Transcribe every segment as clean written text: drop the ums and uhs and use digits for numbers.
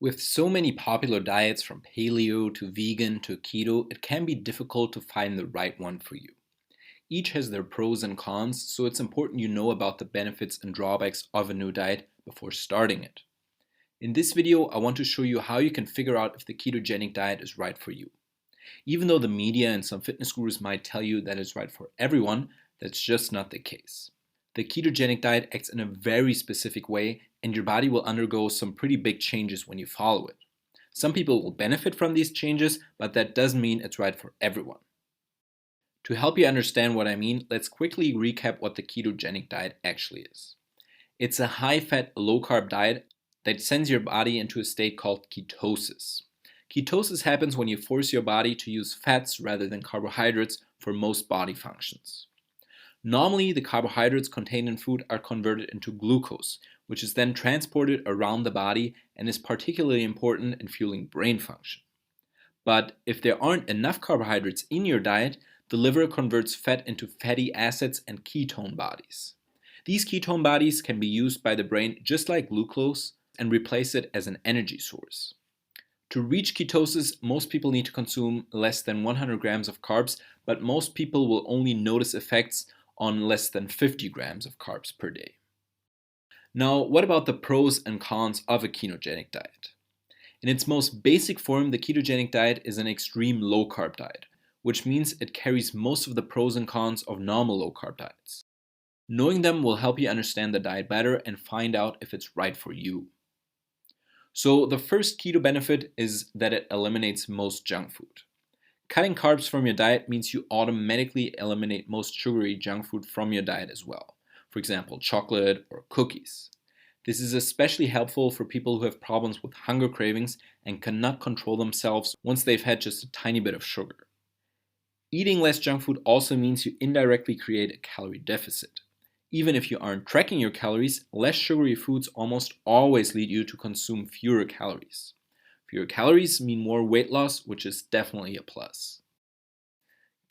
With so many popular diets from paleo to vegan to keto, it can be difficult to find the right one for you. Each has their pros and cons, so it's important you know about the benefits and drawbacks of a new diet before starting it. In this video, I want to show you how you can figure out if the ketogenic diet is right for you. Even though the media and some fitness gurus might tell you that it's right for everyone, that's just not the case. The ketogenic diet acts in a very specific way, and your body will undergo some pretty big changes when you follow it. Some people will benefit from these changes, but that doesn't mean it's right for everyone. To help you understand what I mean, let's quickly recap what the ketogenic diet actually is. It's a high-fat, low-carb diet that sends your body into a state called ketosis. Ketosis happens when you force your body to use fats rather than carbohydrates for most body functions. Normally, the carbohydrates contained in food are converted into glucose, which is then transported around the body and is particularly important in fueling brain function. But if there aren't enough carbohydrates in your diet, the liver converts fat into fatty acids and ketone bodies. These ketone bodies can be used by the brain just like glucose and replace it as an energy source. To reach ketosis, most people need to consume less than 100 grams of carbs, but most people will only notice effects on less than 50 grams of carbs per day. Now, what about the pros and cons of a ketogenic diet? In its most basic form, the ketogenic diet is an extreme low-carb diet, which means it carries most of the pros and cons of normal low-carb diets. Knowing them will help you understand the diet better and find out if it's right for you. So the first keto benefit is that it eliminates most junk food. Cutting carbs from your diet means you automatically eliminate most sugary junk food from your diet as well. For example, chocolate or cookies. This is especially helpful for people who have problems with hunger cravings and cannot control themselves once they've had just a tiny bit of sugar. Eating less junk food also means you indirectly create a calorie deficit. Even if you aren't tracking your calories, less sugary foods almost always lead you to consume fewer calories. Fewer calories mean more weight loss, which is definitely a plus.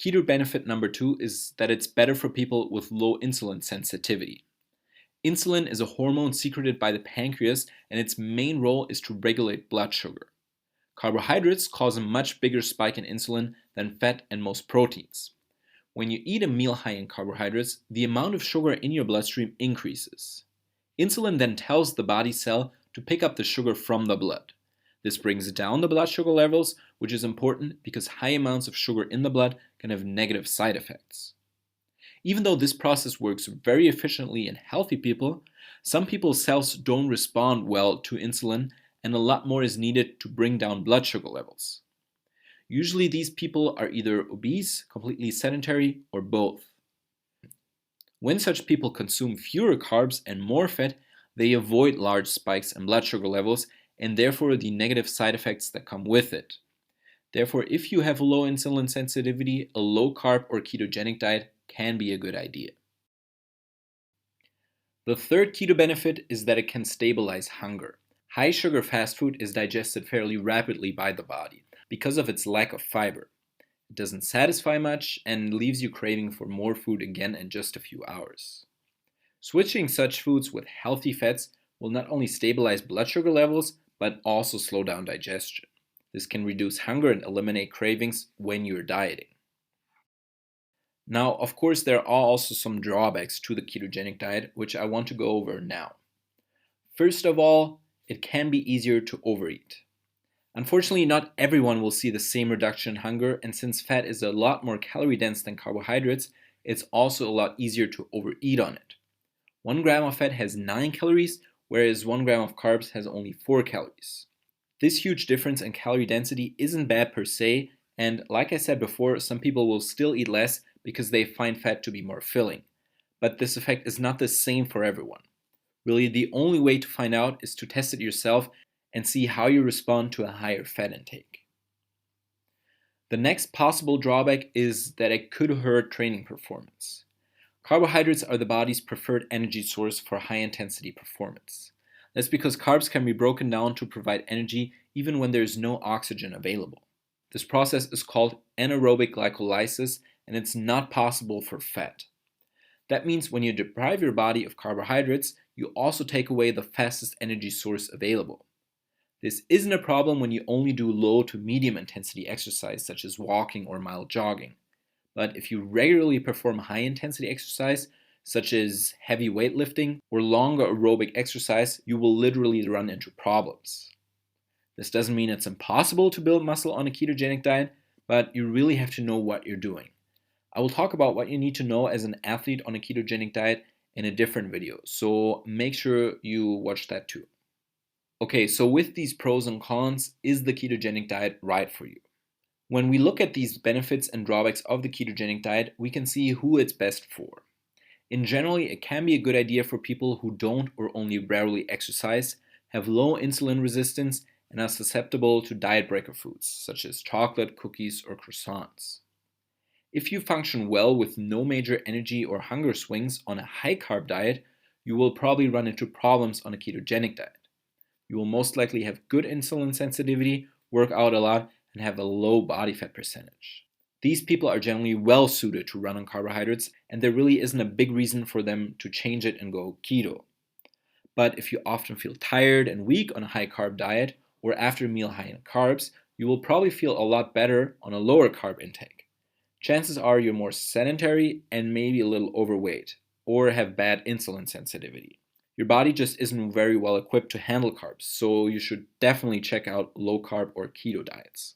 Keto benefit number 2 is that it's better for people with low insulin sensitivity. Insulin is a hormone secreted by the pancreas, and its main role is to regulate blood sugar. Carbohydrates cause a much bigger spike in insulin than fat and most proteins. When you eat a meal high in carbohydrates, the amount of sugar in your bloodstream increases. Insulin then tells the body cell to pick up the sugar from the blood. This brings down the blood sugar levels, which is important because high amounts of sugar in the blood can have negative side effects. Even though this process works very efficiently in healthy people, some people's cells don't respond well to insulin, and a lot more is needed to bring down blood sugar levels. Usually these people are either obese, completely sedentary, or both. When such people consume fewer carbs and more fat, they avoid large spikes in blood sugar levels and therefore the negative side effects that come with it. Therefore, if you have low insulin sensitivity, a low-carb or ketogenic diet can be a good idea. The third keto benefit is that it can stabilize hunger. High-sugar fast food is digested fairly rapidly by the body because of its lack of fiber. It doesn't satisfy much and leaves you craving for more food again in just a few hours. Switching such foods with healthy fats will not only stabilize blood sugar levels, but also slow down digestion. This can reduce hunger and eliminate cravings when you're dieting. Now, of course, there are also some drawbacks to the ketogenic diet, which I want to go over now. First of all, it can be easier to overeat. Unfortunately, not everyone will see the same reduction in hunger, and since fat is a lot more calorie dense than carbohydrates, it's also a lot easier to overeat on it. 1 gram of fat has 9 calories, whereas 1 gram of carbs has only 4 calories. This huge difference in calorie density isn't bad per se, and like I said before, some people will still eat less because they find fat to be more filling. But this effect is not the same for everyone. Really, the only way to find out is to test it yourself and see how you respond to a higher fat intake. The next possible drawback is that it could hurt training performance. Carbohydrates are the body's preferred energy source for high-intensity performance. That's because carbs can be broken down to provide energy even when there is no oxygen available. This process is called anaerobic glycolysis, and it's not possible for fat. That means when you deprive your body of carbohydrates, you also take away the fastest energy source available. This isn't a problem when you only do low to medium intensity exercise, such as walking or mild jogging. But if you regularly perform high intensity exercise, such as heavy weightlifting or longer aerobic exercise, you will literally run into problems. This doesn't mean it's impossible to build muscle on a ketogenic diet, but you really have to know what you're doing. I will talk about what you need to know as an athlete on a ketogenic diet in a different video, so make sure you watch that too. Okay, so with these pros and cons, is the ketogenic diet right for you? When we look at these benefits and drawbacks of the ketogenic diet, we can see who it's best for. In general, it can be a good idea for people who don't or only rarely exercise, have low insulin resistance, and are susceptible to diet breaker foods, such as chocolate, cookies, or croissants. If you function well with no major energy or hunger swings on a high carb diet, you will probably run into problems on a ketogenic diet. You will most likely have good insulin sensitivity, work out a lot, and have a low body fat percentage. These people are generally well suited to run on carbohydrates, and there really isn't a big reason for them to change it and go keto. But if you often feel tired and weak on a high carb diet or after a meal high in carbs, you will probably feel a lot better on a lower carb intake. Chances are you're more sedentary and maybe a little overweight or have bad insulin sensitivity. Your body just isn't very well equipped to handle carbs, so you should definitely check out low carb or keto diets.